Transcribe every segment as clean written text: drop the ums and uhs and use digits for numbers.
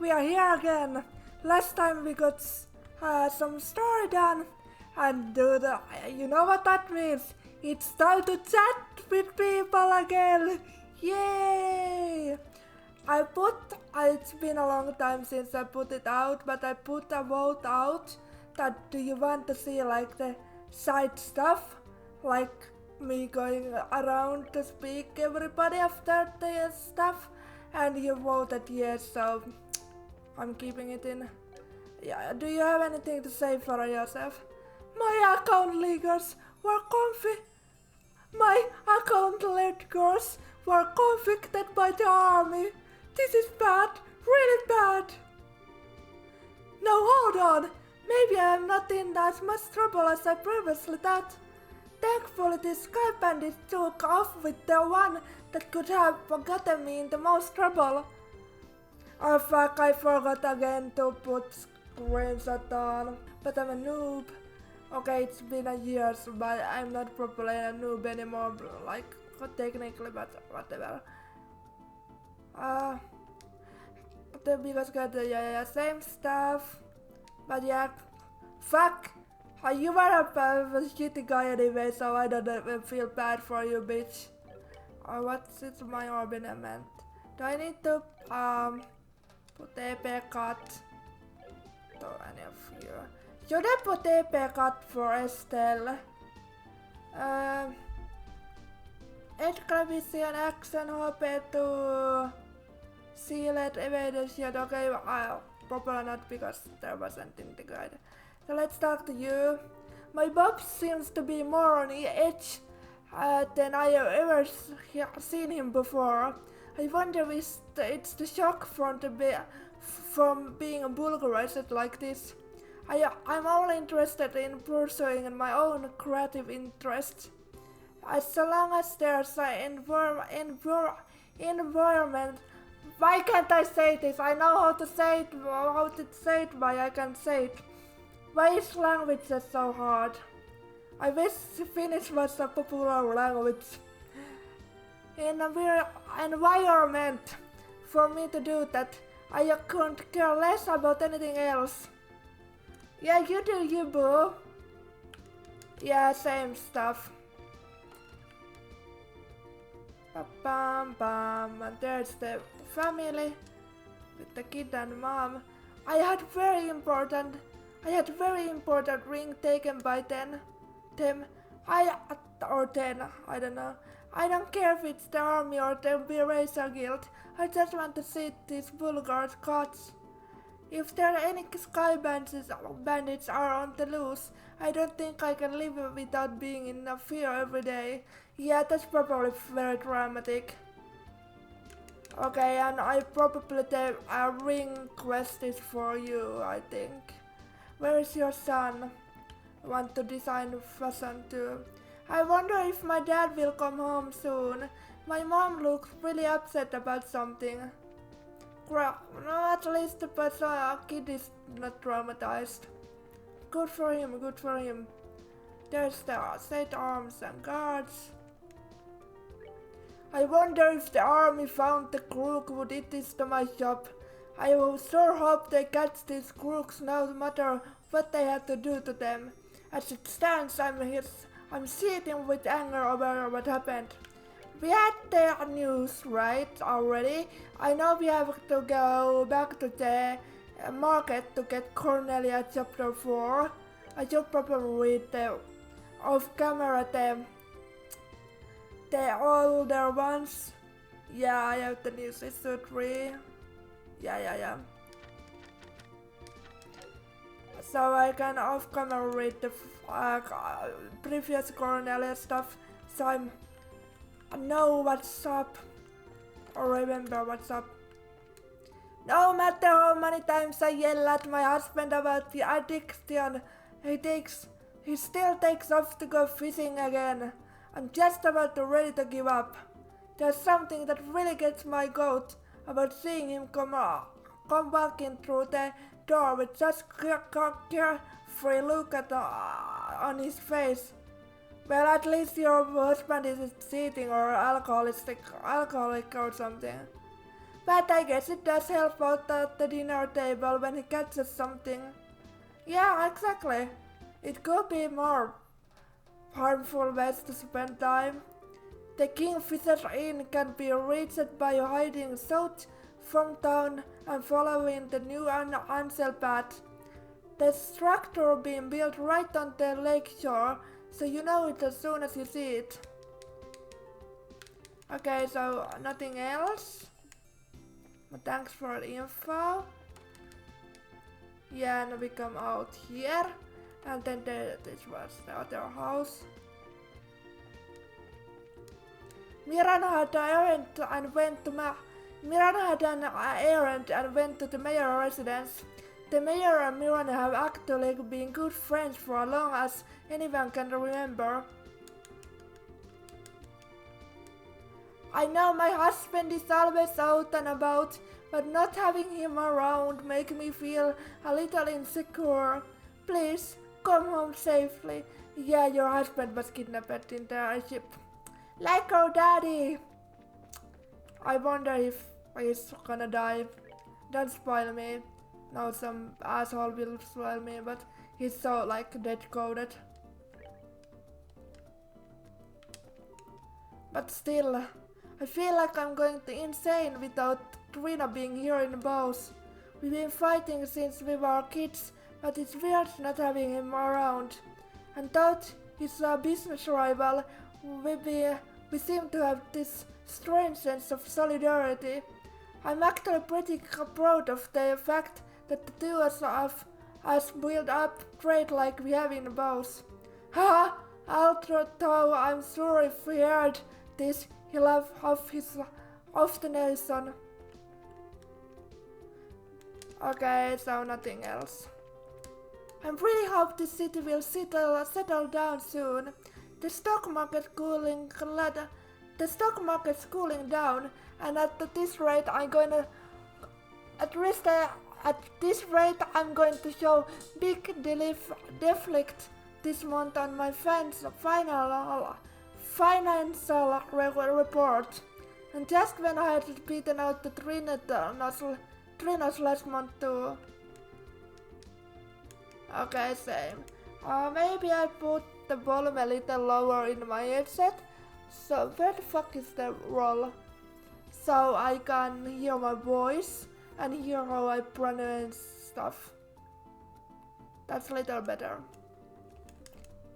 we are here again. Last time we got some story done, and you know what that means? It's time to chat with people again. Yay! It's been a long time since I put it out, but I put a vote out that do you want to see like the side stuff, like me going around to speak everybody after the stuff, and you voted yes, so I'm keeping it in. Yeah, do you have anything to say for yourself? My account leakers were My account leakers were convicted by the army. This is bad, really bad. No, hold on. Maybe I am not in as much trouble as I previously thought. Thankfully, this sky bandit took off with the one that could have gotten me in the most trouble. Oh fuck, I forgot again to put screenshot on. But I'm a noob. Okay, it's been a year, but I'm not properly a noob anymore, like, technically, but whatever. Because got the same stuff. But yeah, fuck! You were a shitty guy anyway, so I don't feel bad for you, bitch. What's my ornament? Do I need to put EP cut to any of you? Should I put EP cut for Estelle? Exclamation action HP to select evasion. Okay, probably not because there wasn't in the guide. So let's talk to you. My Bob seems to be more on the edge than I have ever seen him before. I wonder if it's the shock from being vulgarized like this. I'm only interested in pursuing my own creative interests. As long as there's an environment. Why can't I say this? I know how to say it, but I can't say it. Why is language so hard? I wish Finnish was a popular language. In an environment for me to do that, I couldn't care less about anything else. Yeah, you do you, boo. Yeah, same stuff. Bam bam, and there's the family with the kid and mom. I had very important ring taken by them. Or 10, I don't know. I don't care if it's the army or the Razor Guild. I just want to see these vulgar cuts. If there are any sky bandits are on the loose, I don't think I can live without being in fear every day. Yeah, that's probably very dramatic. Okay, and I probably the ring quest is for you, I think. Where is your son? I want to design fashion too. I wonder if my dad will come home soon. My mom looks really upset about something. No, at least the kid is not traumatized. Good for him, good for him. There's the set arms and guards. I wonder if the army found the crook who did this to my shop. I will sure hope they catch these crooks no matter what they had to do to them. As it stands, I'm seething with anger over what happened. We had the news right already. I know we have to go back to the market to get Carnelia Chapter 4. I should probably read the off camera the older ones. Yeah, I have the news issue 3. Yeah. So I can off camera read the previous Carnelia stuff. So I know what's up, or remember what's up. No matter how many times I yell at my husband about the addiction he still takes off to go fishing again. I'm just about ready to give up. There's something that really gets my goat about seeing him come walking through the door with such carefree look on his face. Well, at least your husband isn't cheating or alcoholic or something. But I guess it does help out at the dinner table when he catches something. Yeah, exactly. It could be more harmful ways to spend time. The Kingfisher Inn can be reached by hiding south from town and following the new Ansel path. There's a structure being built right on the lake shore, so you know it as soon as you see it. Okay, so nothing else. But thanks for the info. Yeah, and we come out here. And then this was the other house. Miranda had an errand and went to the mayor's residence. The mayor and Miranda have actually been good friends for as long as anyone can remember. I know my husband is always out and about, but not having him around makes me feel a little insecure. Please, come home safely. Yeah, your husband was kidnapped in the ship. Like our daddy. I wonder if he's gonna die. Don't spoil me. No, some asshole will spoil me, but he's so dead coded. But still, I feel like I'm going insane without Trina being here in the boss. We've been fighting since we were kids, but it's weird not having him around. And though he's a business rival, we seem to have this strange sense of solidarity. I'm actually pretty proud of the fact that the two of us build up trade like we have in the boss. Haha, although I'm sure if he heard this, he'll have off the nation. Okay, so nothing else. I really hope this city will settle down soon. The stock market's cooling down, and at this rate I'm going to show big deflect this month on my financial report. And just when I had beaten out the Trinos last month too. Okay, same. Maybe I put the volume a little lower in my headset. So where the fuck is the roll? So I can hear my voice and hear how I pronounce stuff. That's a little better.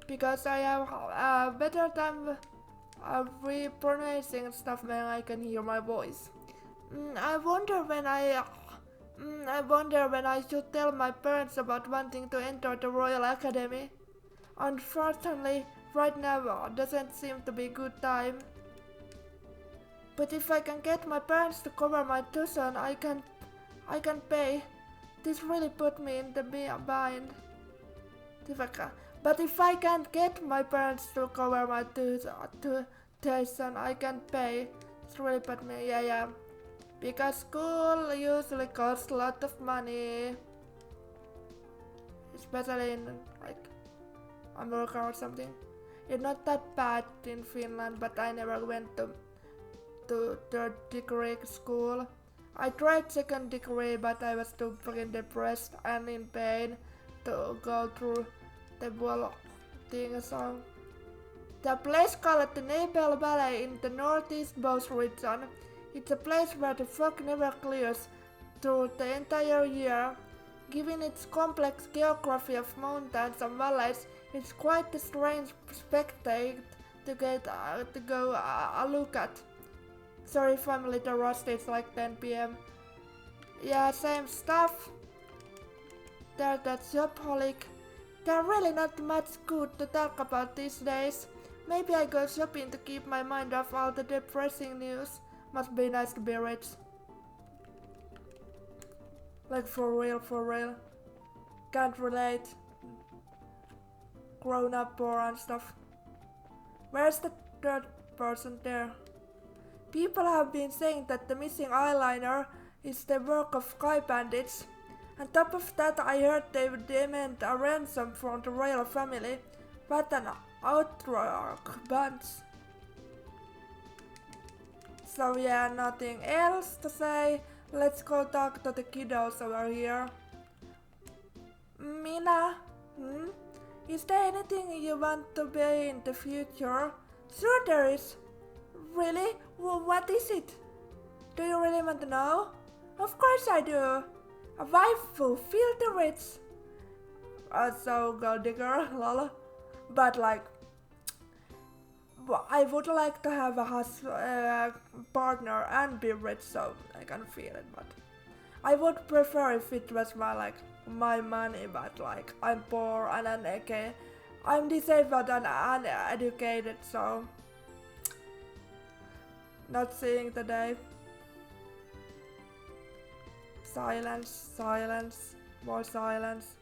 Because I have a better time pronouncing stuff when I can hear my voice. I wonder when I should tell my parents about wanting to enter the Royal Academy. Unfortunately, right now doesn't seem to be a good time. But if I can get my parents to cover my tuition, I can pay. This really put me in the bind. But if I can't get my parents to cover my tuition, I can pay. It's really put me, yeah. Because school usually costs a lot of money. Especially in America or something. It's not that bad in Finland, but I never went to third degree school. I tried second degree, but I was too fucking depressed and in pain to go through the whole thing. So the place called the Naples Valley in the northeast Bows region. It's a place where the fog never clears through the entire year. Given its complex geography of mountains and valleys, it's quite a strange spectacle to go look at. Sorry if I'm a little rusty, it's like 10 PM. Yeah, same stuff. There's that shopaholic. There's really not much good to talk about these days. Maybe I go shopping to keep my mind off all the depressing news. Must be nice to be rich. Like for real. Can't relate. Grown up poor and stuff. Where's the third person there? People have been saying that the missing eyeliner is the work of sky bandits. On top of that, I heard they demand a ransom from the royal family. What an outrage bunch. So yeah, nothing else to say. Let's go talk to the kiddos over here. Mina, is there anything you want to be in the future? Sure there is. Really? What is it? Do you really want to know? Of course I do. A waifu, filthy rich. So gold digger, lol. But like, I would like to have a partner and be rich, so I can feel it. But I would prefer if it was my money. But like, I'm poor and I'm disabled and uneducated, so not seeing the day. Silence, silence, more silence.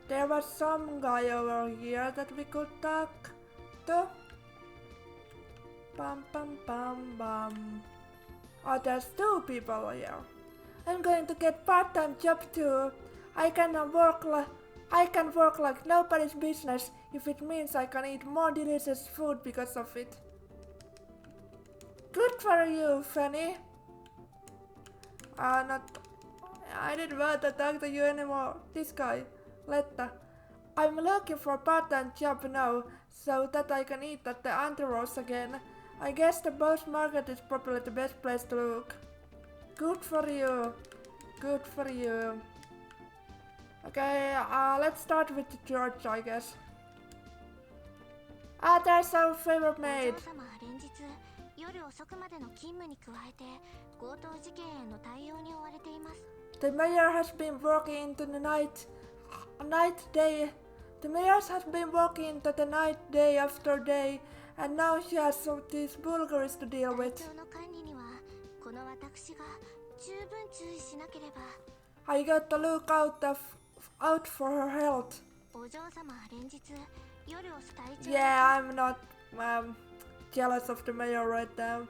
There was some guy over here that we could talk to. Bum bum bum bum. Oh, there's 2 people here. I'm going to get part-time job too. I can work like nobody's business if it means I can eat more delicious food because of it. Good for you, Fanny. I didn't want to talk to you anymore. This guy, Letta. I'm looking for a part-time job now, so that I can eat at the Anteros again. I guess the boss market is probably the best place to look. Good for you. Good for you. Okay, let's start with the church, I guess. There's our favorite maid. The mayor has been working into the night day after day, and now she has these bulgaries to deal with. I got to look out for her health. Yeah, I'm not jealous of the mayor right now.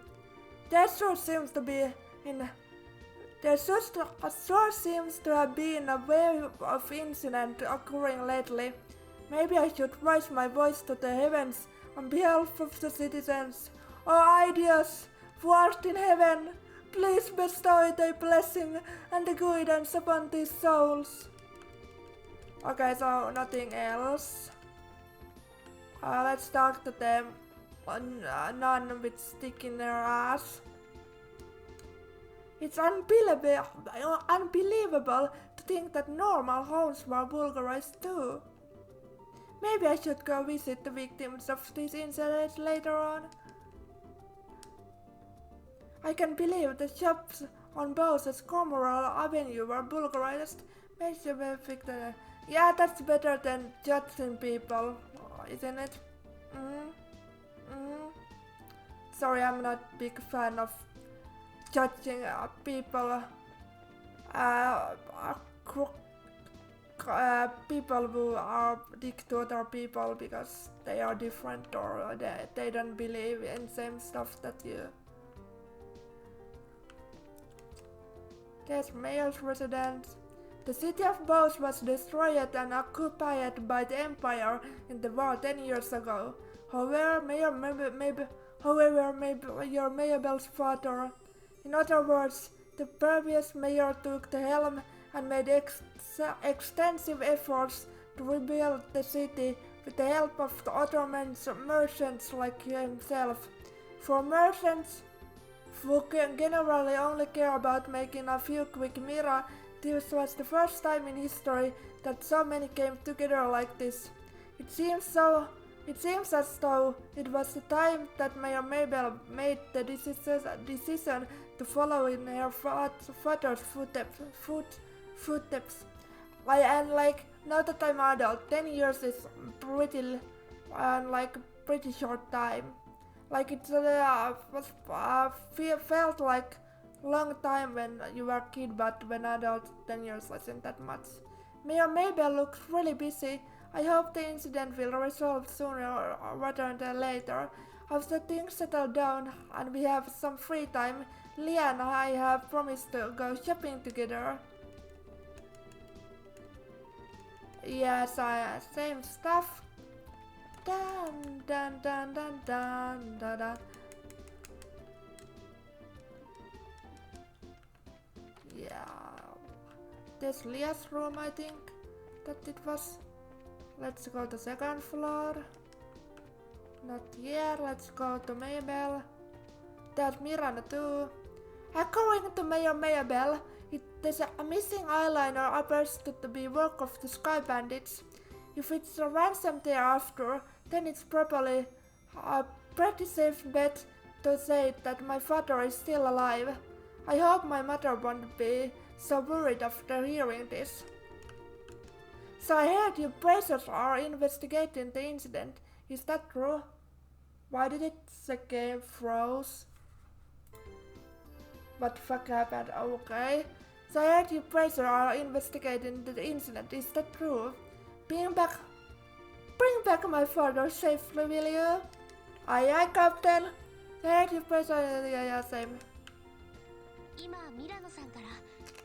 There sure seems to have been a wave of incidents occurring lately. Maybe I should raise my voice to the heavens on behalf of the citizens. Oh, ideas, who art in heaven, please bestow thy blessing and the guidance upon these souls. Okay, so nothing else. Let's talk to them. None with stick in their ass. It's unbelievable to think that normal homes were vulgarized too. Maybe I should go visit the victims of these incidents later on. I can believe the shops on both Commoral Avenue were vulgarized. Yeah, that's better than judging people, isn't it? Sorry, I'm not a big fan of judging people. People who are dick to other people because they are different or they don't believe in same stuff that you. There's mayor's residence. The city of Bose was destroyed and occupied by the Empire in the war 10 years ago. However, your Mabel's father. In other words, the previous mayor took the helm and made extensive efforts to rebuild the city with the help of the other merchants like himself. For merchants who generally only care about making a few quick mira, this was the first time in history that so many came together like this. It seems as though it was the time that Mayor Mabel made the decision to follow in her father's footsteps. Now that I'm adult, 10 years is pretty short time. Like it felt like long time when you were a kid, but when adult, 10 years isn't that much. Mayor Mabel looks really busy. I hope the incident will resolve sooner rather than later. After things settle down and we have some free time, Leah and I have promised to go shopping together. Yes, same stuff. Dun dun dun dun dun dun dun. There's Leah's room, I think that it was. Let's go to second floor. Not here, let's go to Mabel. There's Miranda too. According to Mayor Mabel, there's a missing eyeliner appears to be work of the Sky Bandits. If it's a ransom thereafter, then it's probably a pretty safe bet to say that my father is still alive. I hope my mother won't be so worried after hearing this. So I heard you bracers are investigating the incident. Is that true? Why did the game froze? What the fuck happened? Okay. So I heard you bracers are investigating the incident. Is that true? Bring back my father safely, will you? Aye, Captain. I heard you bracers. Yeah, same. 今ミラノさんから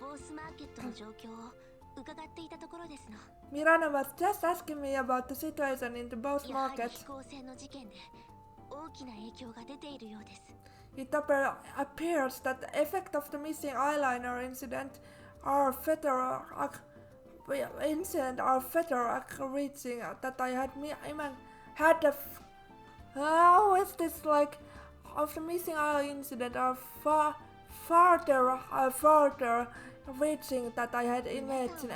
ボースマーケットの状況を伺っていたところですの。Mirano was just asking me about the situation in the boss market. やはり飛行船の事件で大きな影響が出ているようです。It appears that the effect of the missing eyeliner incident are further reaching that I had how is this like of the missing eye incident are further reaching that I had imagined.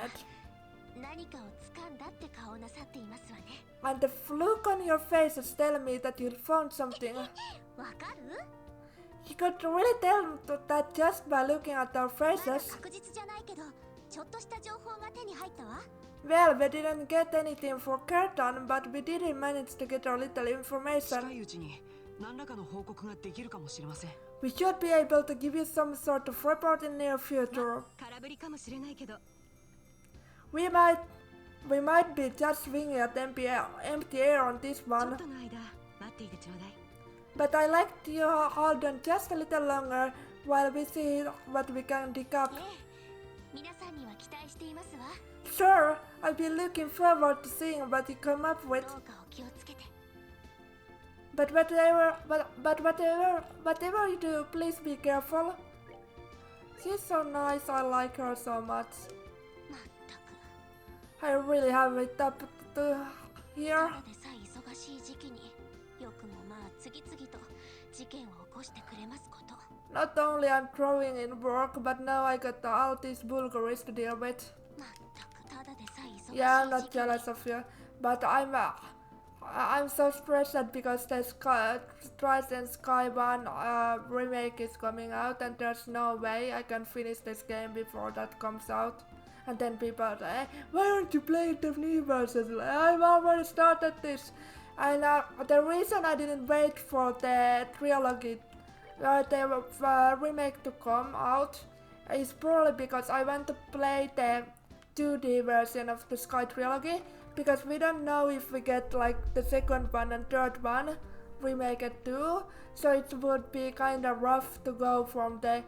何かを掴んだって顔をなさっていますわね。And the look on your faces tell me that you found something. わかる？ You could really tell that just by looking at our まだ faces. 確実じゃないけど、ちょっとした情報が手に入ったわ。Well, we didn't get anything for Curtin, but we did manage to get a little 近 information. いうちに何らかの報告ができるかもしれません。 We should be able to give you some sort of report in near future. 空振りかもしれないけど、 We might be just swinging at empty air on this ちょっ one. との間待っていてちょうだい。 But I like to hold on just a little longer while we see what we can dig up. ええ、皆さんには期待していますわ。 Sure, I'll be looking forward to seeing what you come up ど with. うかお気をつけて。 But whatever you do, please be careful. She's so nice, I like her so much. まったく。 I really have it up to た here. だでさえ忙しい時期によくもまあ次々と事件を起こしてくれますこと。 Not only I'm growing in work, but now I got all these bulgaries to deal with. まったくただでさえ忙しい Yeah, I'm 時 not 期に jealous of you, but I'm so stressed because the Triton Sky 1 remake is coming out and there's no way I can finish this game before that comes out. And then people say, why aren't you playing the new versions? I've already started this. And the reason I didn't wait for the trilogy, the remake to come out is probably because I want to play the 2D version of the Sky trilogy, because we don't know if we get like the second one and third one remake it too, so it would be kind of rough to go from the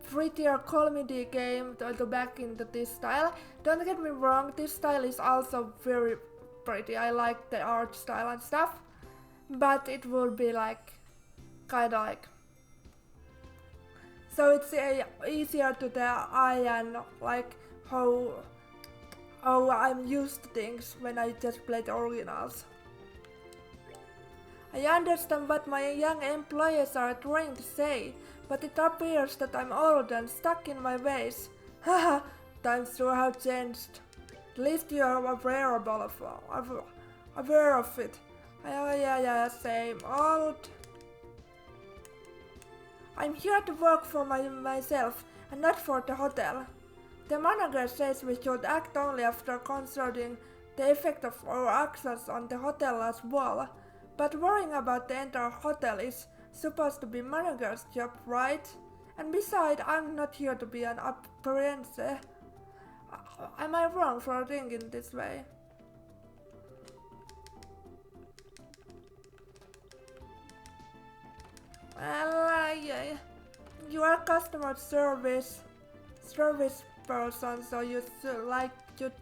prettier comedy game to back into this style. Don't get me wrong, this style is also very pretty, I like the art style and stuff, but it would be like kind of like, so it's easier to the eye and like how I'm used to things when I just play the originals. I understand what my young employees are trying to say, but it appears that I'm old and stuck in my ways. Haha, times sure have changed. At least you are aware of it. Yeah, same old. I'm here to work for myself and not for the hotel. The manager says we should act only after considering the effect of our actions on the hotel as well. But worrying about the entire hotel is supposed to be manager's job, right? And besides, I'm not here to be an appearance. Am I wrong for thinking this way? Well, yeah. You are customer service person, so you should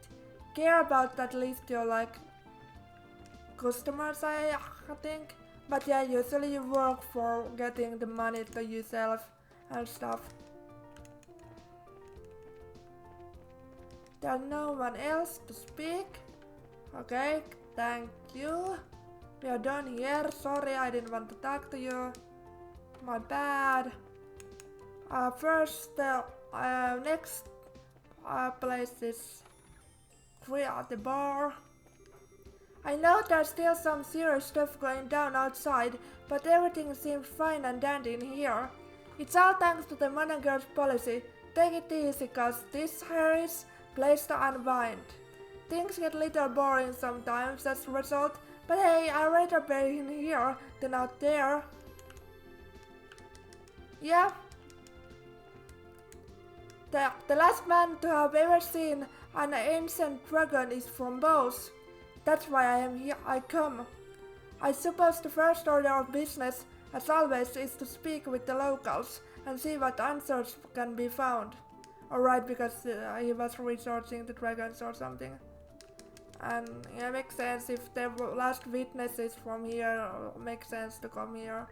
care about at least your like customers, I think. But yeah, usually you work for getting the money to yourself and stuff. There's no one else to speak. Okay, thank you. We are done here. Sorry, I didn't want to talk to you. My bad. First, the next place is the bar. I know there's still some serious stuff going down outside, but everything seems fine and dandy in here. It's all thanks to the manager's policy. Take it easy, cause this here is place to unwind. Things get a little boring sometimes as a result, but hey, I'd rather be in here than out there. Yeah. The last man to have ever seen an ancient dragon is from Bose. That's why I am here. I come. I suppose the first order of business, as always, is to speak with the locals and see what answers can be found. Alright, because he was researching the dragons or something. And yeah, makes sense if the last witness is from here, makes sense to come here.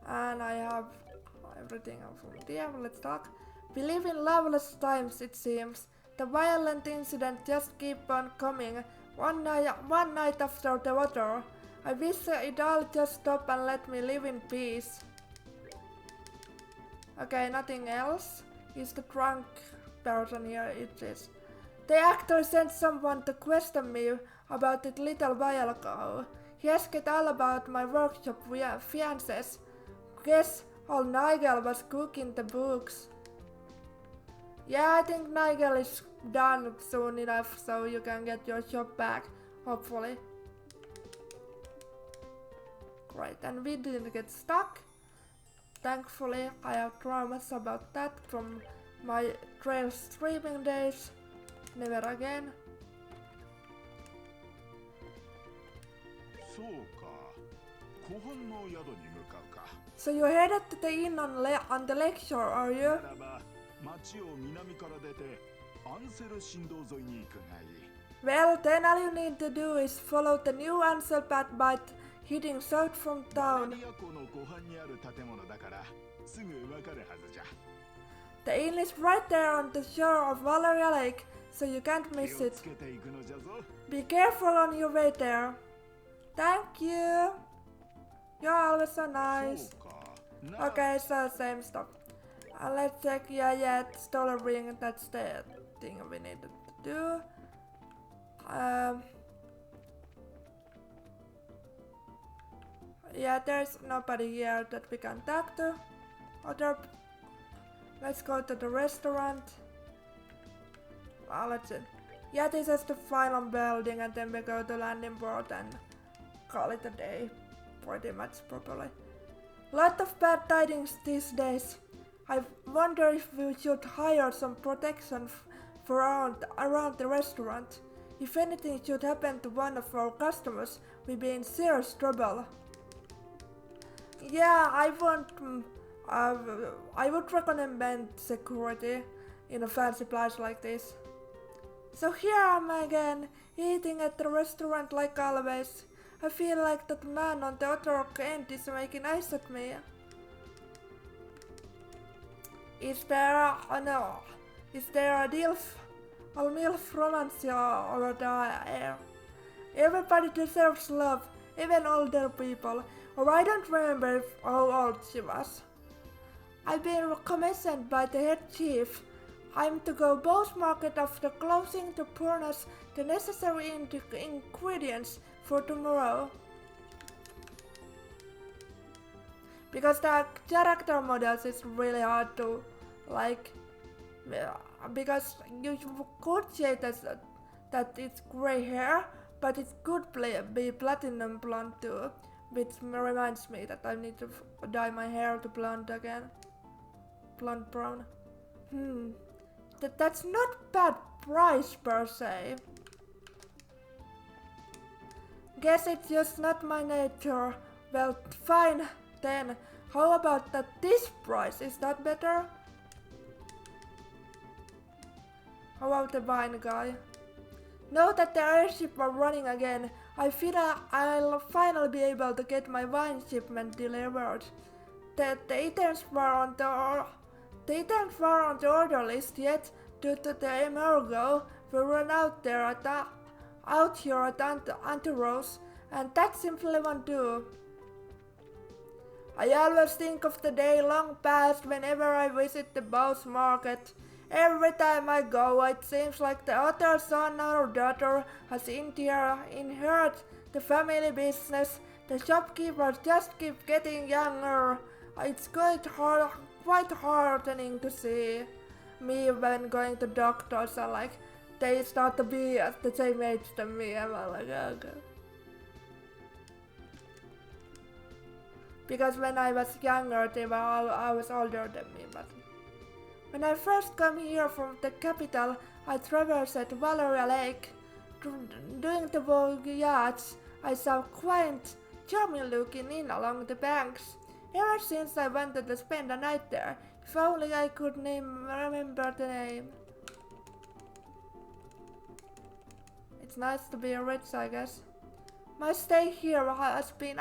And I have everything from there. Let's talk. We live in loveless times, it seems. The violent incidents just keep on coming, one night after the other. I wish it all just stop and let me live in peace. Okay, nothing else. Is the drunk person here? It is. The actor sent someone to question me about it little while ago. He asked all about my workshop fiancés. Guess old Nigel was cooking the books. Yeah, I think Nigel is done soon enough so you can get your job back, hopefully. Great, and we didn't get stuck. Thankfully, I have traumas about that from my trail streaming days. Never again. So you headed to the inn on the lakeshore, are you? Well, then all you need to do is follow the new Ansel path by heading south from town. The inn is right there on the shore of Valeria Lake, so you can't miss it. Be careful on your way there. Thank you. You're always so nice. Okay, so same stuff. Let's check, yeah, stolen ring, that's the thing we needed to do. Yeah, there's nobody here that we can talk to. Let's go to the restaurant. Let's see. Yeah, this is the final building and then we go to landing board and call it a day. Pretty much properly. Lot of bad tidings these days. I wonder if we should hire some protection for around the restaurant. If anything should happen to one of our customers, we'll be in serious trouble. Yeah, I would recommend security in a fancy place like this. So here I am again, eating at the restaurant like always. I feel like that man on the other end is making eyes at me. Is there a MILF romance over there? Everybody deserves love, even older people. Or I don't remember how old she was. I've been commissioned by the head chief. I'm to go both market after closing to furnish the necessary ingredients for tomorrow. Because the character models is really hard to like, because you could say that it's grey hair, but it could be platinum blonde too, which reminds me that I need to dye my hair to blonde again. Blonde brown. That's not bad price per se. Guess it's just not my nature. Well, fine then. How about this price? Is that better? How about the wine guy? Now that the airship are running again, I feel I'll finally be able to get my wine shipment delivered. The items were on They didn't far on the order list yet due to the embargo. We ran out here at Antiros, and that simply won't do. I always think of the day long past whenever I visit the Boss Market. Every time I go, it seems like the other son or daughter has inherited the family business. The shopkeepers just keep getting younger. It's quite heartening to see me when going to doctors and like they start to be at the same age than me. I'm like, okay. Because when I was younger, I was older than me. But when I first came here from the capital, I traversed Valeria Lake. During the voyage, I saw quaint, charming looking inn along the banks. Ever since I wanted to spend a night there, if only I could remember the name. It's nice to be rich, I guess. My stay here has been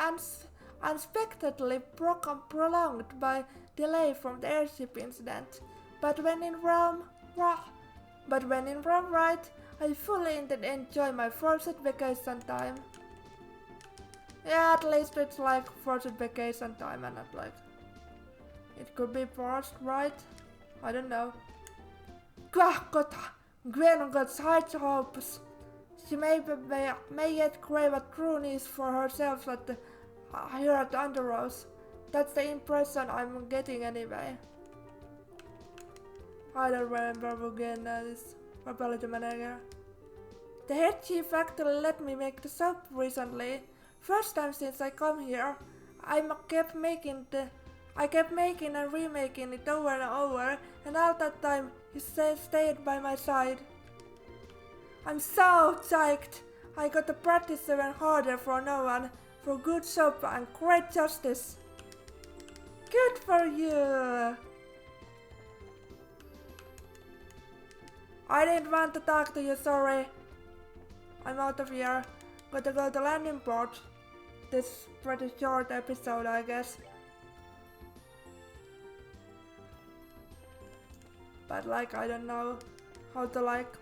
unexpectedly prolonged by delay from the airship incident. But when in Rome, right, I fully enjoy my forced vacation time. Yeah, at least it's like forced vacation time and not like... It could be forced, right? I don't know. Gwen got high hopes. She may yet crave a true niece for herself here at Underrose. That's the impression I'm getting anyway. I don't remember who again is probability manager. The head chief actually let me make the soap recently. First time since I come here. I kept making and remaking it over and over, and all that time he stayed by my side. I'm so psyched! I got to practice even harder for no one, for good soap and great justice. Good for you! I didn't want to talk to you, sorry. I'm out of here. Gotta go to landing port. This pretty short episode, I guess. But like, I don't know how to like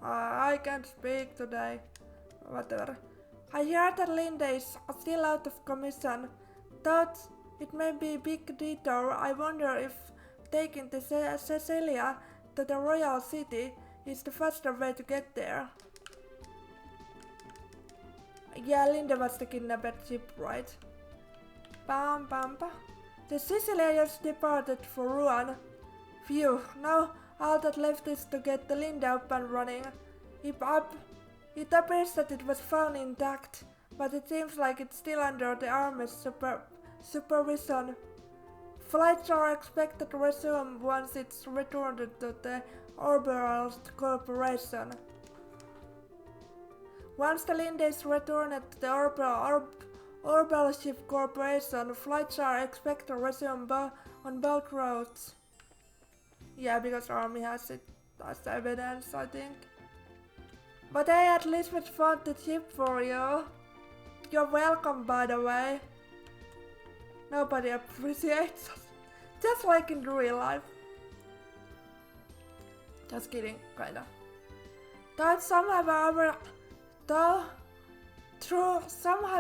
I can't speak today. Whatever. I heard that Linda is still out of commission. Thought it may be a big detour. I wonder if taking the Cecilia to the Royal City is the faster way to get there. Yeah, Linda was the kidnapped ship, right? Bam bam bam. The Sicilians departed for Rouen. Phew, now all that left is to get the Linda up and running. It appears that it was found intact, but it seems like it's still under the Army's supervision. Flights are expected to resume once it's returned to the Orbital Corporation. Once the Linda is returned to the Orbital Ship Corporation, flights are expected to resume on both routes. Yeah, because Army has it as evidence, I think. But hey, at least we found the ship for you. You're welcome, by the way. Nobody appreciates us. Just like in real life. Just kidding, kinda. Though some have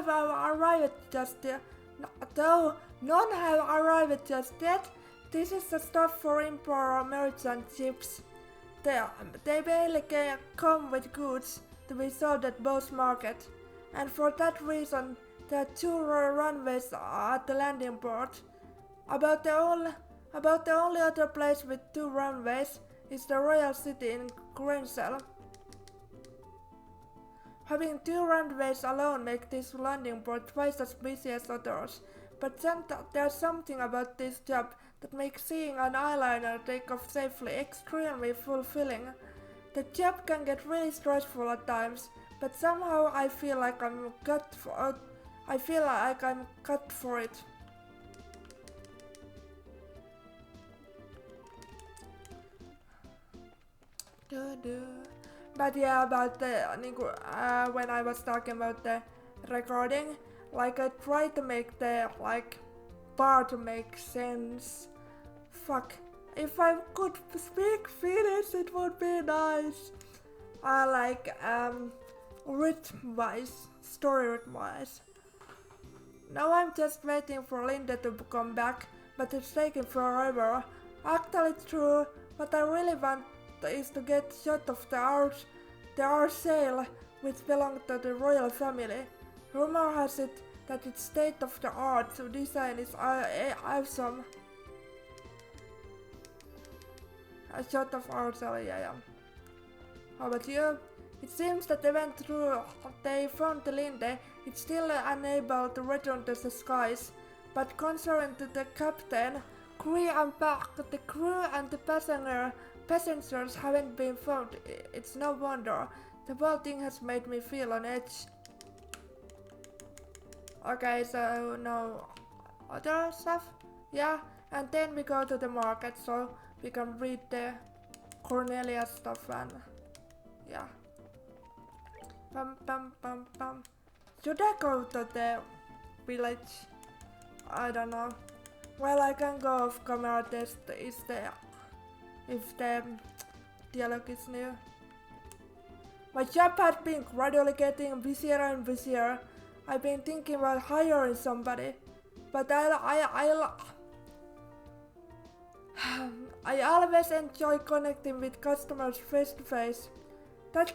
arrived just yet. Though none have arrived just yet, this is the stuff for import merchant ships. They barely come with goods to be sold at Boss Market, and for that reason there are 2 runways at the landing port. About the only other place with 2 runways is the Royal City in Grensel. Having 2 runways alone makes this landing port twice as busy as others, but there's something about this job that makes seeing an eyeliner take off safely extremely fulfilling. The job can get really stressful at times, but somehow I feel like I'm cut for it. But yeah, about the when I was talking about the recording, like I tried to make the part makes sense. Fuck. If I could speak Finnish, it would be nice. I like rhythm-wise, story rhythm-wise. Now I'm just waiting for Linda to come back, but it's taking forever. Actually true, what I really want is to get shot of the art sale, which belonged to the royal family. Rumor has it that its state-of-the-art design is awesome. A shot of art sale, yeah. How about you? It seems that even though they found the Linde, it's still unable to return to the skies. But concerning to the captain, the crew and the passengers haven't been found. It's no wonder. The whole thing has made me feel on edge. Okay, so no other stuff? Yeah, and then we go to the market so we can read the Carnelia stuff and yeah. Pam. Should I go to the village? I don't know. Well, I can go off camera test if the dialogue is new. My job has been gradually getting busier and busier. I've been thinking about hiring somebody, but I always enjoy connecting with customers face to face. That's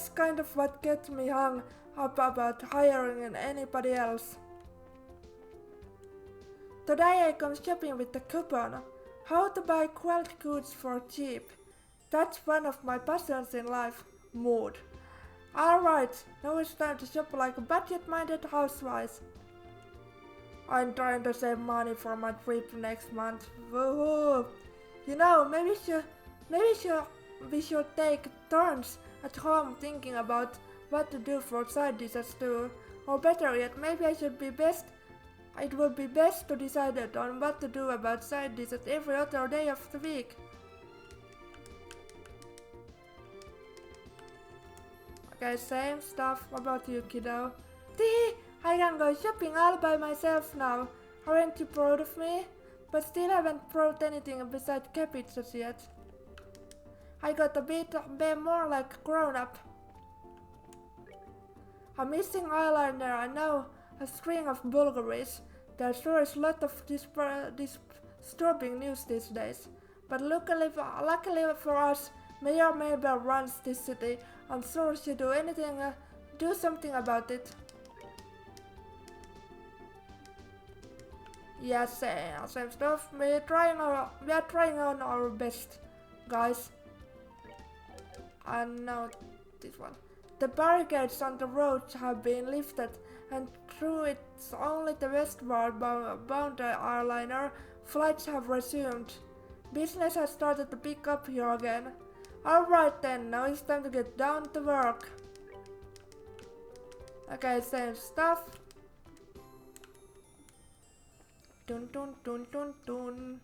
kind of what gets me hung up about hiring anybody else. Today I come shopping with the coupon. How to buy quality goods for cheap. That's one of my passions in life. Mood. Alright, now it's time to shop like a budget-minded housewife. I'm trying to save money for my trip next month. Woohoo! You know, maybe we should take turns at home thinking about what to do for side dishes too. Or better yet, maybe it would be best to decide on what to do about side dishes every other day of the week. Okay, same stuff. What about you, kiddo? Tee! I can go shopping all by myself now. Aren't you proud of me? But still haven't brought anything besides cabbages yet. I got a bit more like a grown-up. A missing eyeliner, I know. A string of bulgaris. There sure is a lot of disturbing news these days. But luckily for us, Mayor Mabel runs this city. I'm sure she'll do something about it. Yes, same stuff. We are trying on our best, guys. And now this one. The barricades on the roads have been lifted, and through it's only the westward bound airliner flights have resumed. Business has started to pick up here again. Alright then, now it's time to get down to work. Okay, same stuff. Dun dun dun dun dun.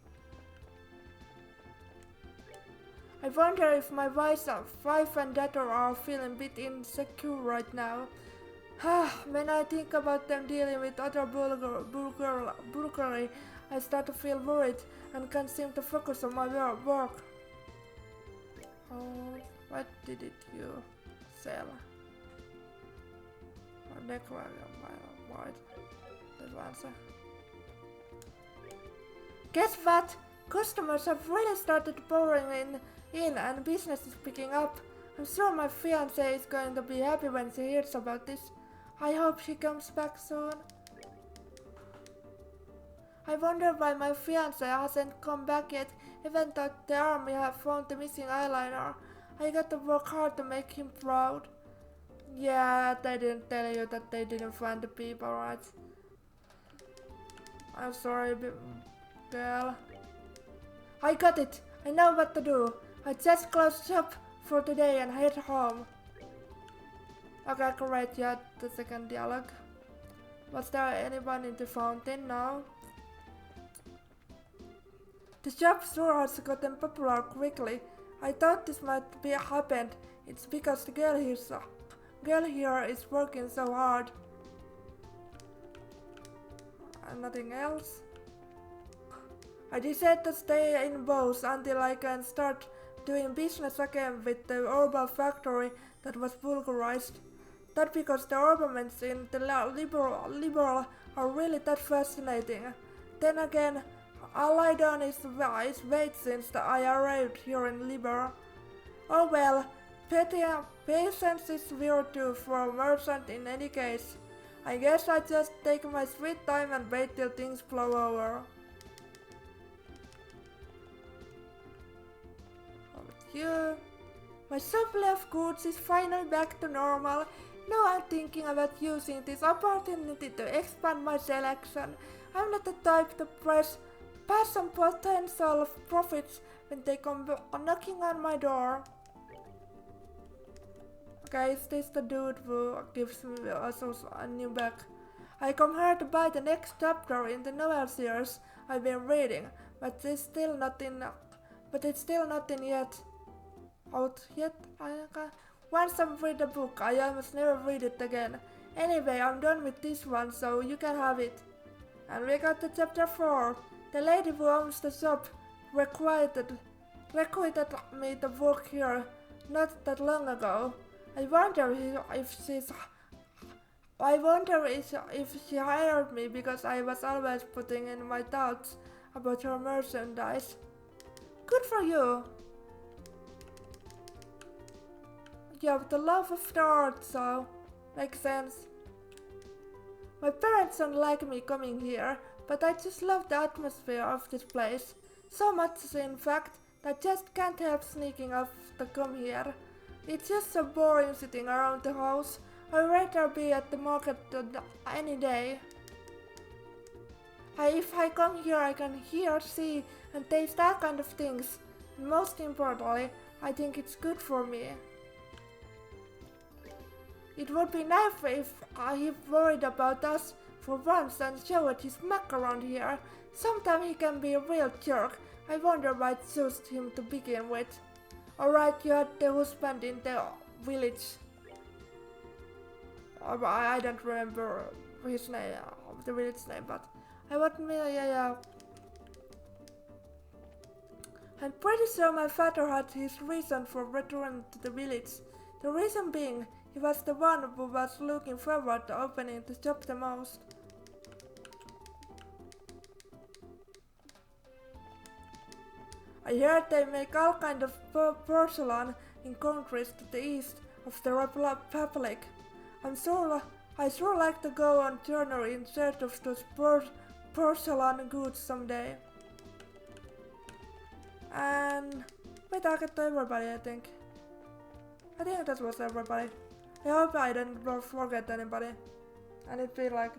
I wonder if my wife and daughter are feeling a bit insecure right now. When I think about them dealing with other Bulgari, I start to feel worried and can't seem to focus on my work. Oh, what did you sell? Guess what? Customers have really started pouring in and business is picking up. I'm sure my fiancée is going to be happy when she hears about this. I hope she comes back soon. I wonder why my fiancé hasn't come back yet, even though the army have found the missing eyeliner. I got to work hard to make him proud. Yeah, they didn't tell you that they didn't find the people, right? I'm sorry, girl. I got it! I know what to do. I just close shop for today and head home. Okay, great, yeah, the second dialogue. Was there anyone in the fountain now? The shop sure has gotten popular quickly. I thought this might be happened. It's because the girl here is working so hard. nothing else. I decided to stay in both until I can start doing business again with the herbal factory that was vulgarized. That because the arguments in the liberal are really that fascinating. Then again, all I done is wait since I arrived here in liberal. Oh well, patience is virtue for a merchant in any case. I guess I just take my sweet time and wait till things blow over. You. My supply of goods is finally back to normal. Now I'm thinking about using this opportunity to expand my selection. I'm not the type to pass some potential profits when they come knocking on my door. Okay, is this the dude who gives me also a new bag? I come here to buy the next chapter in the novel series I've been reading, but it's still not in yet. Out yet? Once I read the book, I almost never read it again. Anyway, I'm done with this one, so you can have it. And we got to chapter 4. The lady who owns the shop requited me to work here not that long ago. I wonder if she hired me because I was always putting in my thoughts about her merchandise. Good for you. You have the love of the art, so makes sense. My parents don't like me coming here, but I just love the atmosphere of this place. So much in fact that I just can't help sneaking off to come here. It's just so boring sitting around the house. I'd rather be at the market any day. If I come here I can hear, see and taste all kind of things. And most importantly, I think it's good for me. It would be nice if he worried about us for once and showed his muck around here. Sometimes he can be a real jerk. I wonder why I chose him to begin with. Alright, you had the husband in the village. I don't remember his name, the village name, but I want me, yeah. I'm pretty sure my father had his reason for returning to the village. The reason being, he was the one who was looking forward to opening the shop the most. I heard they make all kind of porcelain in countries to the east of the Republic. I sure like to go on journey in search of those porcelain goods someday. And we talked to everybody, I think that was everybody. I hope I didn't forget anybody. And it been like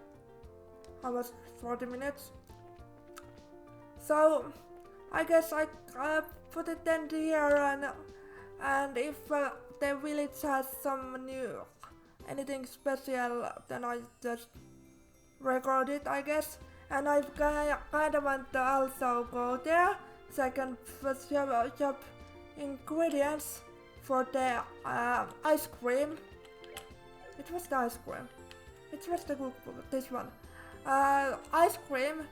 almost 40 minutes. So I guess I put it in here, and if the village has some new anything special, then I just record it, I guess. And I kinda want to also go there so I can shop ingredients for the ice cream. It was the ice cream. It was the cookbook, this one. Ice cream,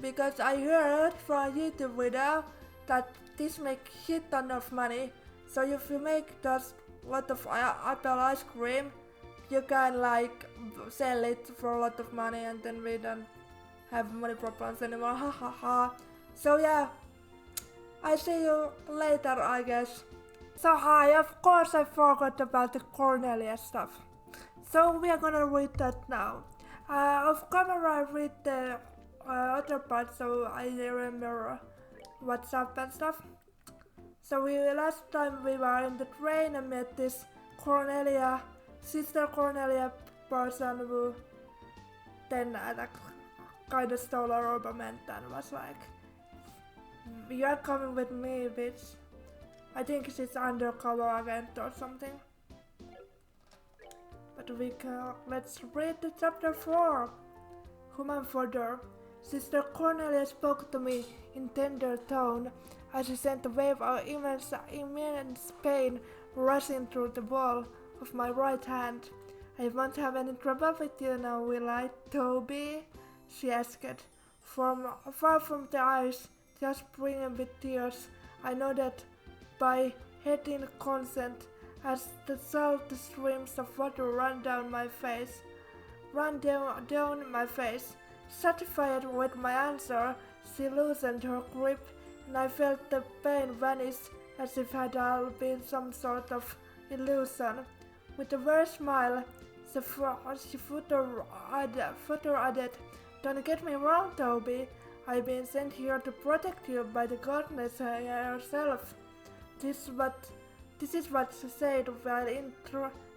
because I heard from a YouTube video that this make shit ton of money. So if you make just lot of apple ice cream, you can like sell it for a lot of money, and then we don't have money problems anymore. Ha. So yeah, I see you later, I guess. So hi, of course I forgot about the Carnelia stuff. So we are gonna read that now. Off camera I read the other part, so I remember what's up and stuff. So last time we were in the train and met this Carnelia, Sister Carnelia person who then kinda stole our armament and was like, "You're coming with me, bitch." I think she's undercover agent or something. But let's read the chapter 4. Human Fodder. Sister Carnelia spoke to me in tender tone as she sent a wave of immense pain rushing through the wall of my right hand. "I won't have any trouble with you now, will I, Toby?" she asked. far from the eyes, just brimming with tears. I nodded by head in consent as the salty streams of water ran down my face. Satisfied with my answer, she loosened her grip, and I felt the pain vanish as if it had all been some sort of illusion. With a very smile, she further added, "Don't get me wrong, Toby. I've been sent here to protect you by the goddess herself." This is what she said while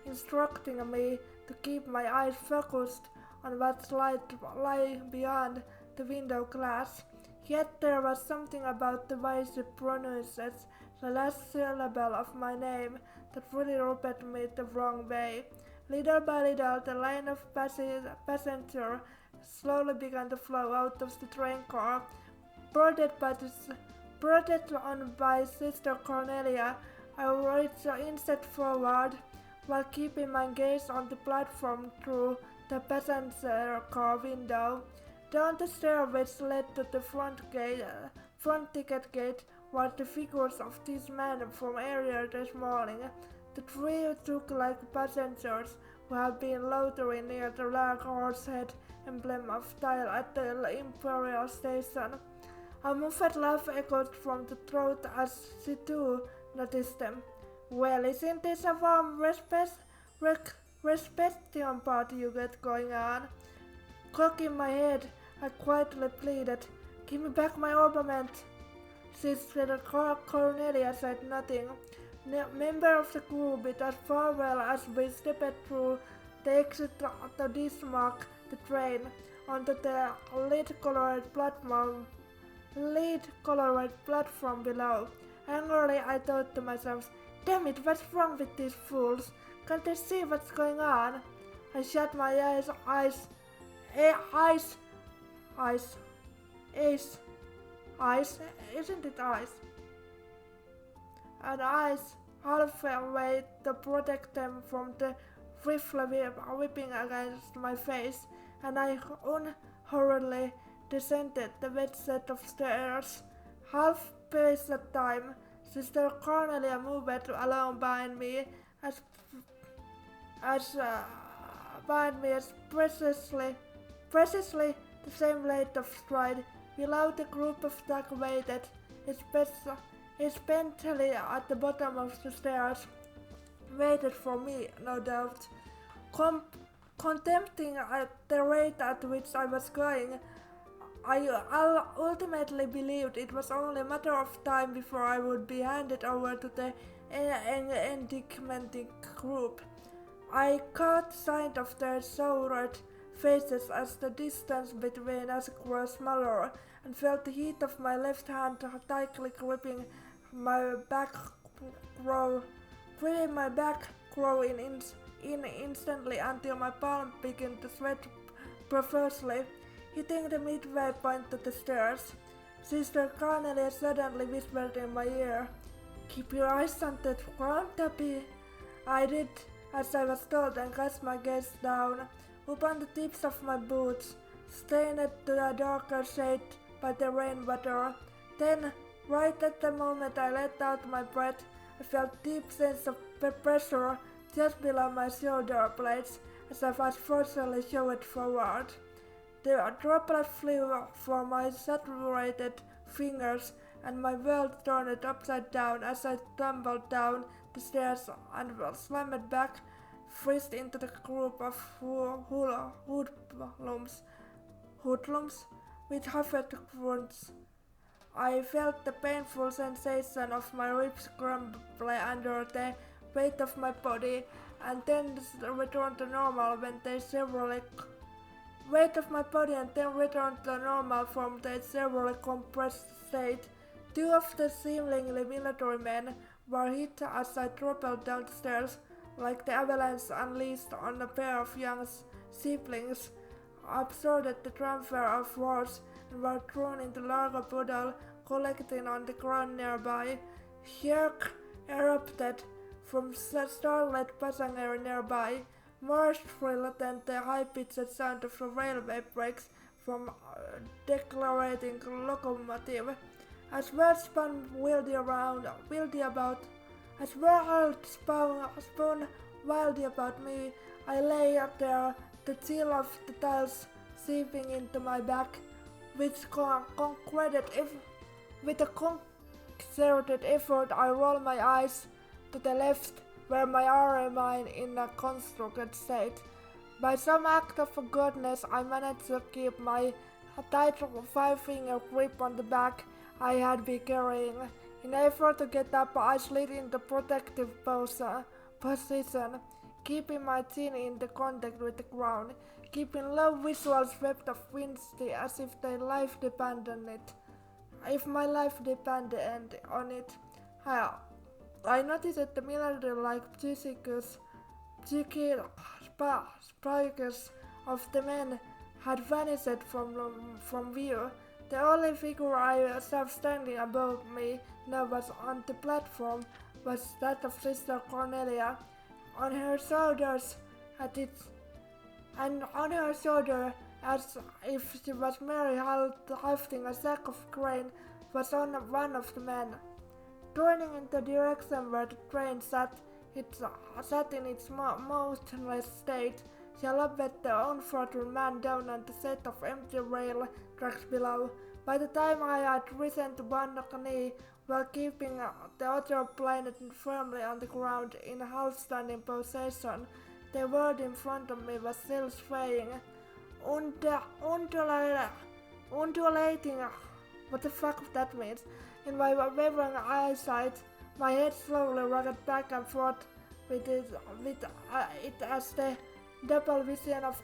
instructing me to keep my eyes focused on what lay beyond the window glass. Yet there was something about the way she pronounced the last syllable of my name that really rubbed me the wrong way. Little by little, the line of passengers slowly began to flow out of the train car, boarded on by Sister Carnelia. I reached instead forward, while keeping my gaze on the platform through the passenger car window. Down the stair which led to the front ticket gate, were the figures of these men from earlier this morning. The three looked like passengers who had been loitering near the large horse-head emblem of tile at the Imperial Station. A muffled laugh echoed from the throat as she too noticed them. "Well, isn't this a warm reception party you get going on?" Cocking my head, I quietly pleaded, "Give me back my ornament." Sister Cornelia said nothing. Member of the crew bid us farewell as we stepped through the exit to dismark the train onto the lead-colored platform below. Angrily, I thought to myself, "Damn it, what's wrong with these fools? Can't they see what's going on?" I shut my eyes, isn't it eyes? And eyes halfway to protect them from the rifle whipping against my face, and I unhurriedly descended the wet set of stairs. Half pace at time, Sister Carnelia moved along behind me as precisely the same rate of stride. Below, the group of dogs waited, especially at the bottom of the stairs. Waited for me, no doubt. Contempting at the rate at which I was going, I ultimately believed it was only a matter of time before I would be handed over to the enigmatic group. I caught sight of their soured faces as the distance between us grew smaller, and felt the heat of my left hand tightly gripping my back grow in instantly until my palm began to sweat profusely. Hitting the midway point of the stairs, Sister Carnelia suddenly whispered in my ear, "Keep your eyes on the ground, Tabby." I did as I was told and cast my gaze down upon the tips of my boots, stained to a darker shade by the rainwater. Then, right at the moment I let out my breath, I felt a deep sense of pressure just below my shoulder blades as I was forcibly shoved forward. The droplet flew from my saturated fingers, and my world turned upside down as I tumbled down the stairs and slammed back, first into the group of hoodlums with huffed grunts. I felt the painful sensation of my ribs crumble under the weight of my body, and then returned to normal from their severely compressed state. Two of the seemingly military men were hit as I toppled down the stairs, like the avalanche unleashed on a pair of young siblings, absorbed the transfer of force, and were thrown into a larger puddle collecting on the ground nearby. Jerk erupted from a startled passenger nearby, more shrill than the high-pitched sound of the railway brakes from declarating locomotive. As words spun wildly about, as words spun wildly about me, I lay there, the chill of the tiles seeping into my back, with a concerted effort I roll my eyes to the left, where my arm remained in a constructed state. By some act of goodness, I managed to keep my tight five-finger grip on the bag I had been carrying. In an effort to get up, I slid into protective position, keeping my chin in the contact with the ground, keeping low visual swept of Wednesday as if their life depended on it. If my life depended on it, I noticed that the military-like psychic spikes of the men had vanished from view. The only figure I saw standing above me now was on the platform was that of Sister Carnelia. On her shoulders as if she was merely lifting a sack of grain, was on one of the men. Turning in the direction where the train sat in its motionless state, she looked the unfortunate man down on the set of empty rail tracks below. By the time I had risen to one knee while keeping the other planted firmly on the ground in a half-standing position, the word in front of me was still swaying, undulating, what the fuck that means. In my wavering eyesight, my head slowly rocked back and forth with it as the double vision of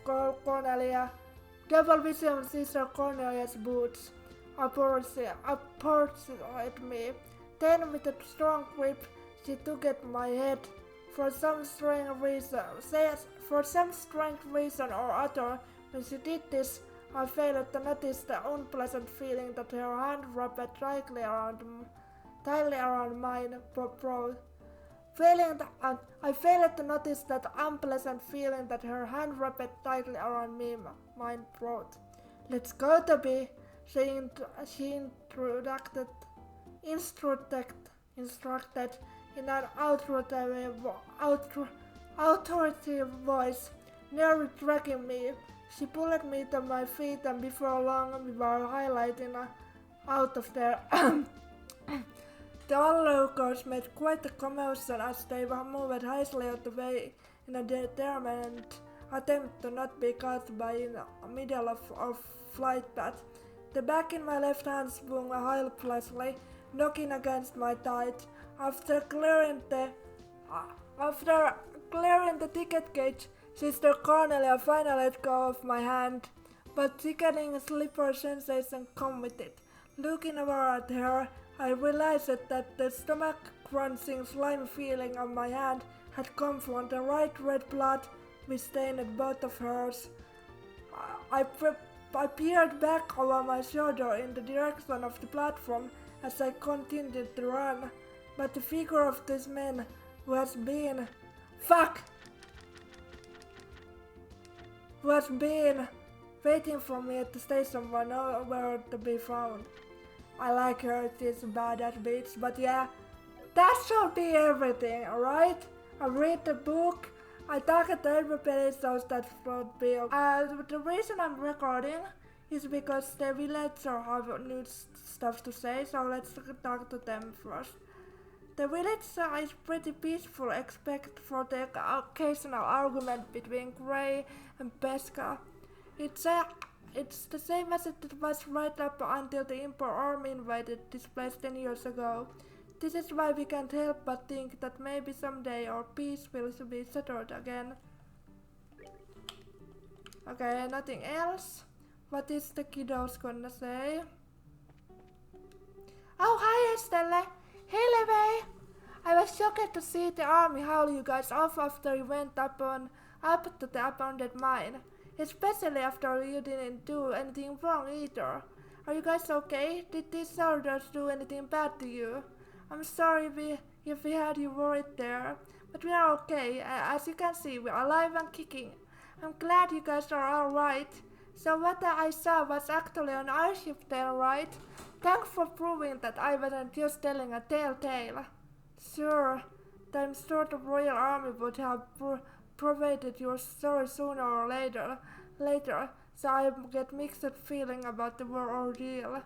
Sister Cornelia's boots approached at me. Then, with a strong grip, she took at my head. For some strange reason or other, when she did this, I failed to notice the unpleasant feeling that her hand wrapped tightly around mine. I failed to notice that unpleasant feeling that her hand wrapped tightly around mine brought. Let's go, Toby, she instructed in an authoritative voice, nearly dragging me. She pulled me to my feet, and before long we were highlighting out of there. The onlookers made quite a commotion as they moved hastily out of the way in a determined attempt to not be caught by in the middle of flight path. The bag in my left hand swung helplessly, knocking against my thigh. After clearing the ticket gate, Sister Carnelia finally let go of my hand, but sickening slippery sensation come with it. Looking over at her, I realized that the stomach-crunching slime feeling on my hand had come from the right red blood which stained both of hers. I peered back over my shoulder in the direction of the platform as I continued to run, but the figure of this man who has been waiting for me at the station was nowhere to be found. I like her, she's a badass bitch, but yeah, that should be everything, alright? I read the book, I talk to everybody, so that should be okay. The reason I'm recording is because the villagers have new stuff to say, so let's talk to them first. The village is pretty peaceful except for the occasional argument between Gray and Pesca. It's the same as it was right up until the Imperial Army invaded this place 10 years ago. This is why we can't help but think that maybe someday our peace will be settled again. Okay, nothing else. What is the kiddos gonna say? Oh, hi Estelle! Hey Levi! I was shocked to see the army haul you guys off after you went up to the abandoned mine. Especially after you didn't do anything wrong either. Are you guys okay? Did these soldiers do anything bad to you? I'm sorry if we had you worried there, but we are okay. As you can see, we are alive and kicking. I'm glad you guys are alright. So what I saw was actually an airship tale, right? Thanks for proving that I wasn't just telling a tale. Sure, I'm sure the Royal Army would have provided your story sooner or later, so I get mixed feeling about the war ordeal.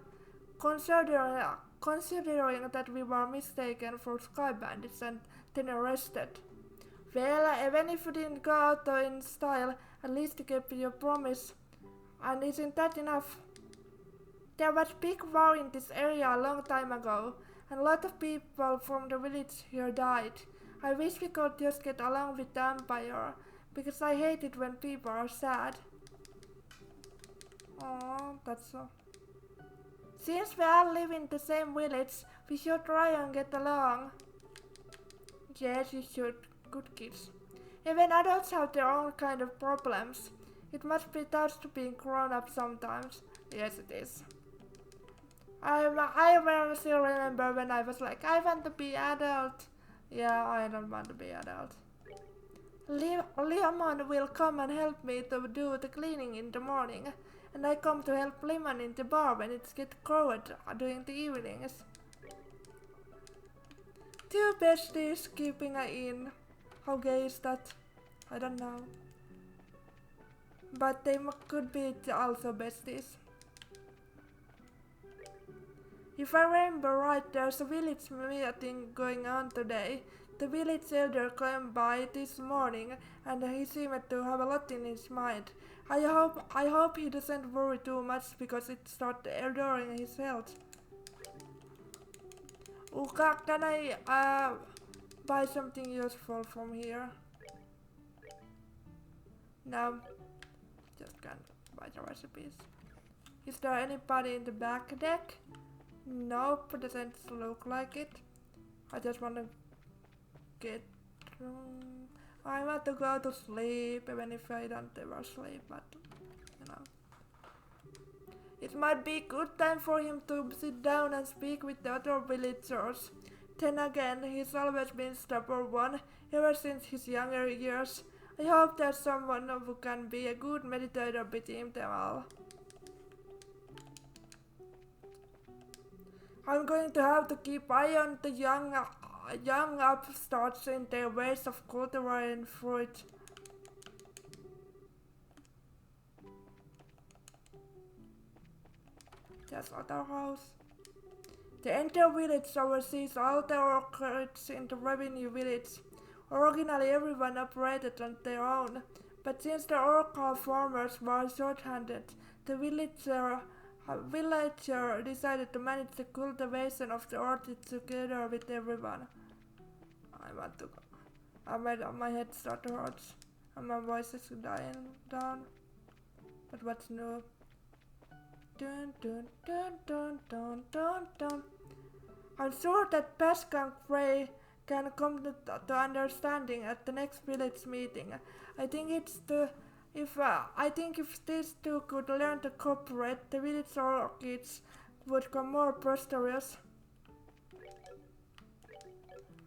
Considering that we were mistaken for sky bandits and then arrested. Well, even if you didn't go out in style, at least you kept your promise. And isn't that enough? There was big war in this area a long time ago, and a lot of people from the village here died. I wish we could just get along with the Empire, because I hate it when people are sad. Oh, that's so. Since we all live in the same village, we should try and get along. Yes, you should. Good kids. Even adults have their own kind of problems. It must be tough to be grown up sometimes. Yes, it is. I very still remember when I was like, I want to be adult. Yeah, I don't want to be adult. Lemon will come and help me to do the cleaning in the morning. And I come to help Lemon in the bar when it's get cold during the evenings. Two besties keeping an inn. How gay is that? I don't know. But they could be also besties. If I remember right, there's a village meeting going on today. The village elder came by this morning and he seemed to have a lot in his mind. I hope he doesn't worry too much because it started eroding his health. Uka, can I buy something useful from here? No, just can't buy the recipes. Is there anybody in the back deck? Nope, doesn't look like it. I just want to get... I want to go to sleep, even if I don't ever sleep, but you know. It might be a good time for him to sit down and speak with the other villagers. Then again, he's always been stubborn one, ever since his younger years. I hope there's someone who can be a good meditator between them all. I'm going to have to keep eye on the young upstarts in their ways of cultivating fruit. There's other house. The entire village oversees all the orchards in the revenue village. Originally everyone operated on their own, but since the orchard farmers were short-handed, the villager decided to manage the cultivation of the orchard together with everyone. I want to go. My head starts to hurt and my voice is dying down. But what's new? Dun dun dun dun dun dun dun. I'm sure that Pascal Gray can come to understanding at the next village meeting. I think if these two could learn to cooperate, the village orchids would become more prosperous.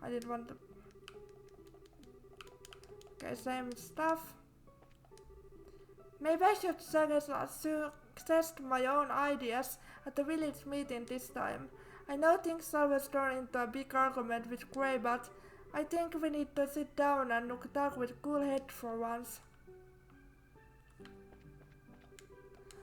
I didn't want to. Okay, same stuff. Maybe I should suggest my own ideas at the village meeting this time. I know things always turn into a big argument with Gray, but I think we need to sit down and talk with cool head for once.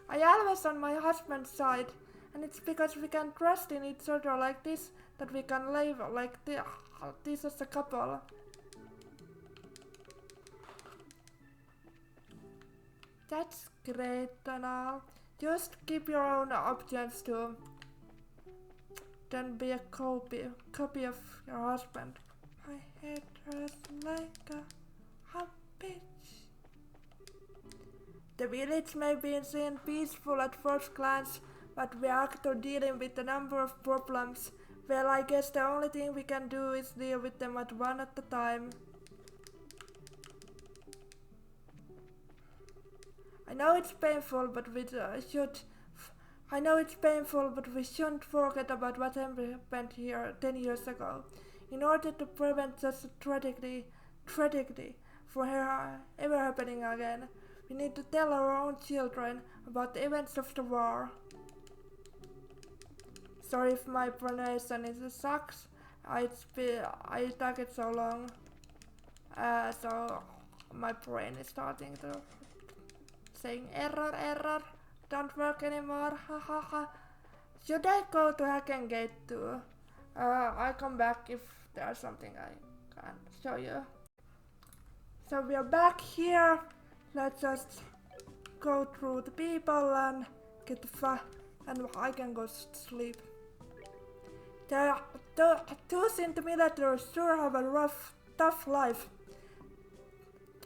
I always on my husband's side, and it's because we can trust in each other like this that we can live like this as a couple. That's great and all. Just keep your own options too. Don't be a copy of your husband. My head hurts like a bitch. The village may be seen peaceful at first glance, but we are actually dealing with a number of problems. Well, I guess the only thing we can do is deal with them one at a time. I know it's painful, but we shouldn't forget about what happened here 10 years ago. In order to prevent such a tragedy from ever happening again, We need to tell our own children about the events of the war. Sorry if my pronunciation is sucks. I took it so long. So my brain is starting to saying error, don't work anymore, hahaha. Should I go to Hacken Gate too? I'll come back if there's something I can show you. So we are back here. Let's just go through the people and get the and I can go sleep. The 2 centimeters sure have a tough life.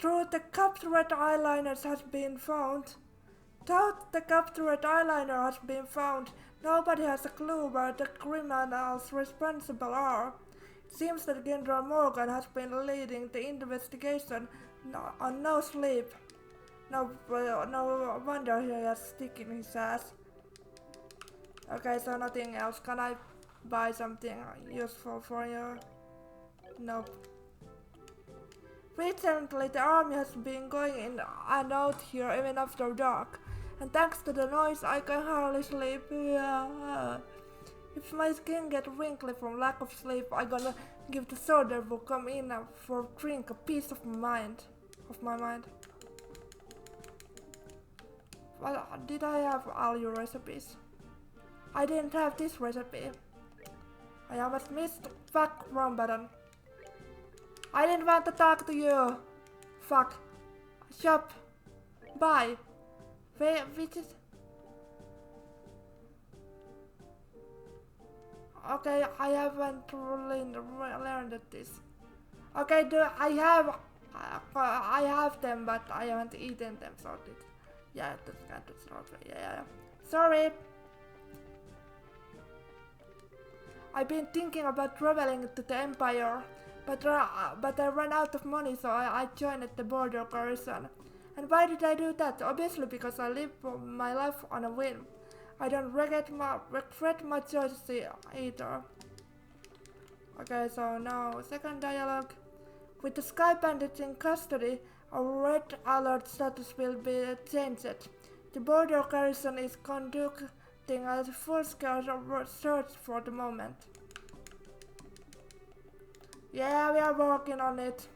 Though the captured eyeliners has been found. Nobody has a clue where the criminals responsible are. It seems that General Morgan has been leading the investigation on no sleep. No wonder he has stick in his ass. Okay, so nothing else. Can I buy something useful for you? Nope. Recently, the army has been going in and out here even after dark, and thanks to the noise, I can hardly sleep. If my skin gets wrinkly from lack of sleep, I'm gonna give the soldier who come in for drink a piece of my mind. Well, did I have all your recipes? I didn't have this recipe. I almost missed the fuck wrong button. I didn't want to talk to you. Fuck. Shop. Bye. Which is... Okay, I haven't really learned this. Okay, I have them, but I haven't eaten them, so yeah, that's kind of sorry. Yeah. Sorry. I've been thinking about traveling to the Empire. But I ran out of money, so I joined the border garrison. And why did I do that? Obviously because I live my life on a whim. I don't regret my choices either. Okay, so now second dialogue. With the Sky Bandits in custody, our red alert status will be changed. The border garrison is conducting a full-scale search for the moment. Yeah, we are working on it.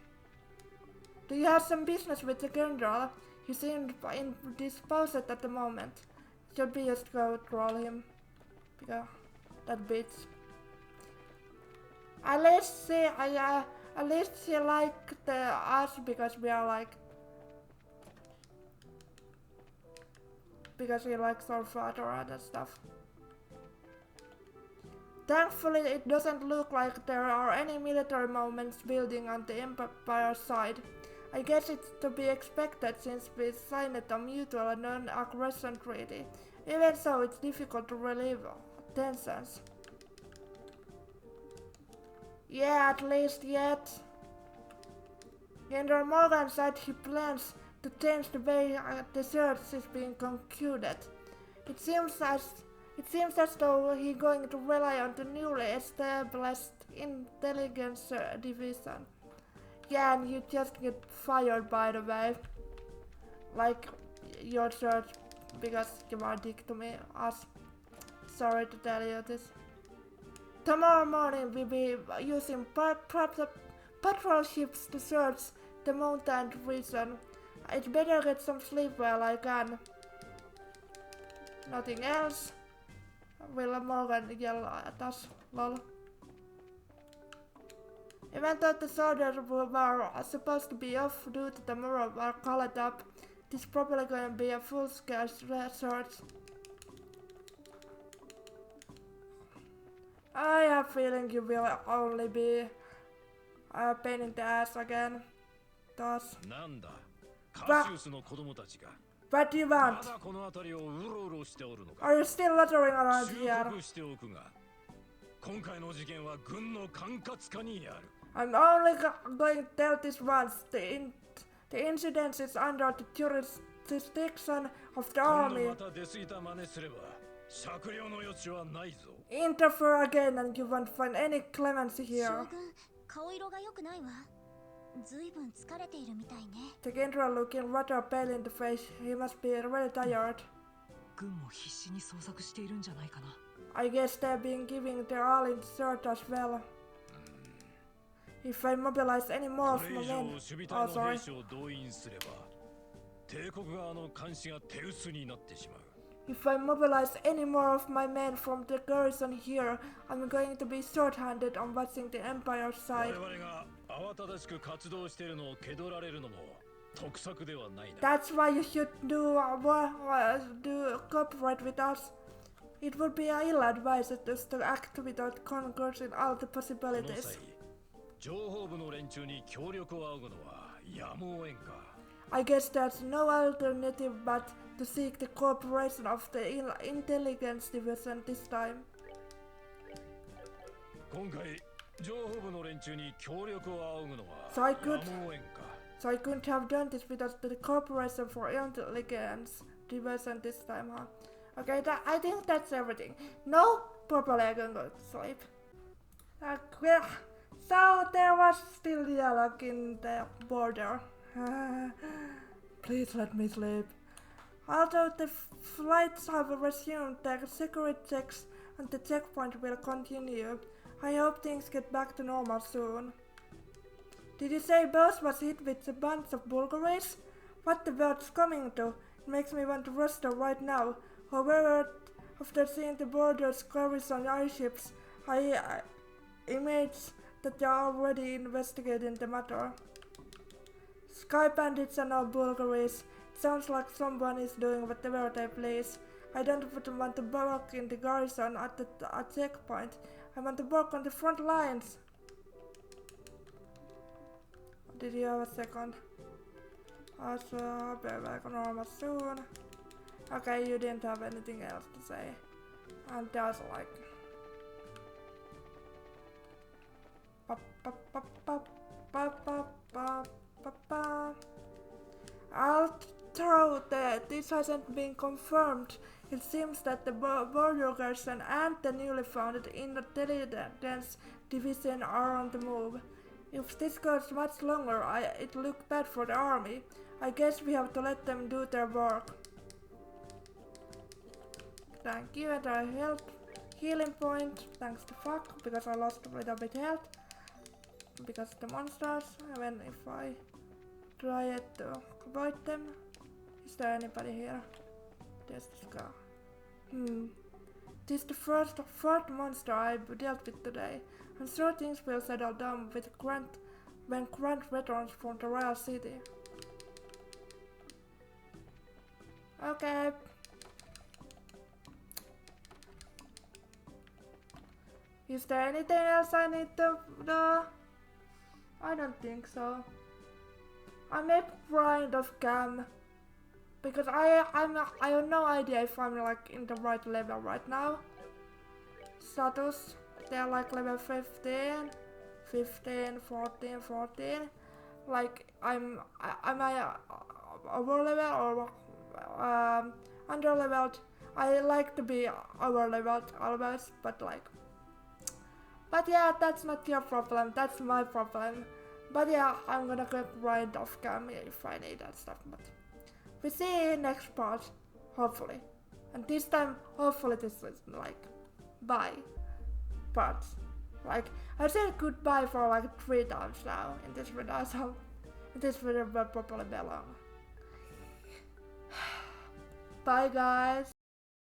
Do you have some business with the general? He seemed indisposed at the moment. Should we just go troll him? Because that bitch. At least she liked us because we are like... Because he likes our father and that stuff. Thankfully, it doesn't look like there are any military movements building on the Empire side. I guess it's to be expected since we signed a mutual non-aggression treaty. Even so, it's difficult to relieve tensions. Yeah, at least yet. General Morgan said he plans to change the way the search is being concluded. It seems as though he's going to rely on the newly established intelligence division. Yeah, and you just get fired, by the way. Like your search, because you are a dick to me. Sorry to tell you this. Tomorrow morning we'll be using patrol ships to search the mountain region. I'd better get some sleep while I can. Nothing else. Will Morgan yell at us? Lol. Even though the soldiers who were supposed to be off duty tomorrow are called up, this is probably going to be a full-scale search. I have a feeling you will only be a pain in the ass again. Thus. What do you want? Are you still loitering around here? I'm only going to tell this once. The incident is under the jurisdiction of the army. Interfere again and you won't find any clemency here. ずいぶん疲れているみたいね。 The general looking rather pale in the face. He must be really tired. 軍も必死に捜索しているんじゃないかな。 I guess they've been giving their all in the search as well. If I mobilize any more of my men... Oh, sorry. If I mobilize any more of my men from the garrison here, I'm going to be short-handed on watching the Empire's side. That's why you should do cooperate with us. It would be ill-advised just to act without conquering all the possibilities. I guess there's no alternative but to seek the cooperation of the intelligence division this time. So I couldn't have done this without the cooperation for intelligence division this time, huh? Okay, I think that's everything. No? Probably I can go to sleep. Okay, so there was still dialogue in the border. Please let me sleep. Although the flights have resumed, the security checks and the checkpoint will continue. I hope things get back to normal soon. Did you say boss was hit with a bunch of Bulgaris? What the world's coming to? It makes me want to rush there right now. However, after seeing the border's garrison airships, I imagine that they are already investigating the matter. Sky bandits and all Bulgaris. It sounds like someone is doing whatever they please. I don't want to work in the garrison at the checkpoint. I want to work on the front lines. Did you have a second? Also, I'll be back normal soon. Okay, you didn't have anything else to say. And there's like... Although this hasn't been confirmed, it seems that the border garrison and the newly founded intelligence division are on the move. If this goes much longer, it looks bad for the army. I guess we have to let them do their work. Thank you, and I helped. Healing point, thanks to fuck, because I lost a little bit health. Because of the monsters, even if I try to avoid them. Is there anybody here? There's this guy. This is the fourth monster I've dealt with today. I'm sure things will settle down with when Grant returns from the Royal City. Okay. Is there anything else I need to do? I don't think so. I may grind off cam because I have no idea if I'm like in the right level right now. Status, they're like level 15, 14. Like am I over level or under leveled? I like to be over leveled always, but yeah, that's not your problem, that's my problem. But yeah, I'm gonna go grind off cam if I need that stuff, but we see you next part, hopefully. And this time, hopefully this is like, bye parts. Like, I said goodbye for like 3 times now in this video, so this video will probably be long. Bye guys.